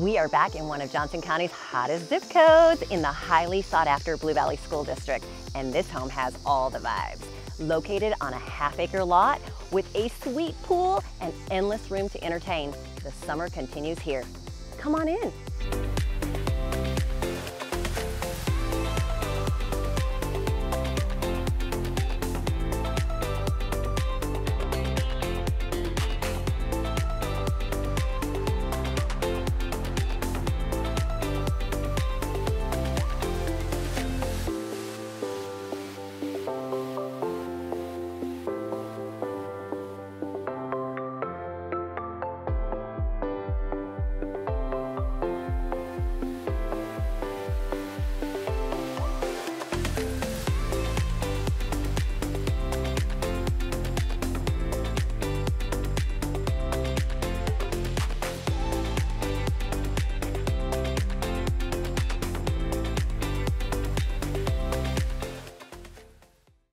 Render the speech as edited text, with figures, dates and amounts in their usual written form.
We are back in one of Johnson County's hottest zip codes in the highly sought after Blue Valley School District. And this home has all the vibes. Located on a half-acre lot with a sweet pool and endless room to entertain, the summer continues here. Come on in.